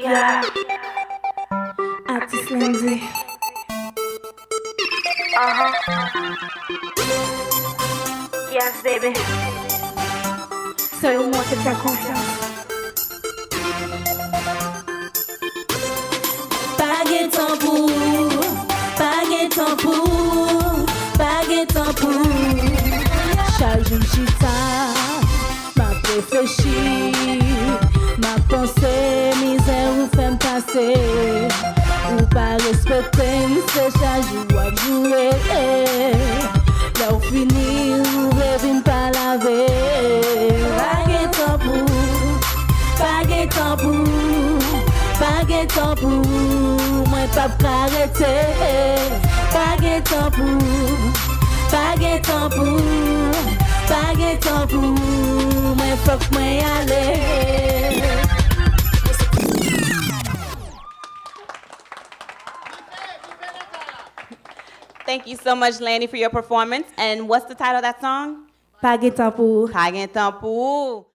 Yeah. Artis Landy. Yes, baby. Soy un mote de confiance. Pas temps pour, pas temps pour, pas temps pour. Charge une chita, m'a réfléchi, m'a pensé, misère ou fait me passer. Ou pas respecter, c'est charge ou à jouer. Là où fini, ou revine pas laver. Pas temps pour, pas temps pour. Pas temps pour, moi pas arrêter. Pas temps pour, pas temps pour, pas temps pour, moi faut que moi y aller. Thank you so much, Landy, for your performance. And what's the title of that song? Pas temps pour. Pas temps pour.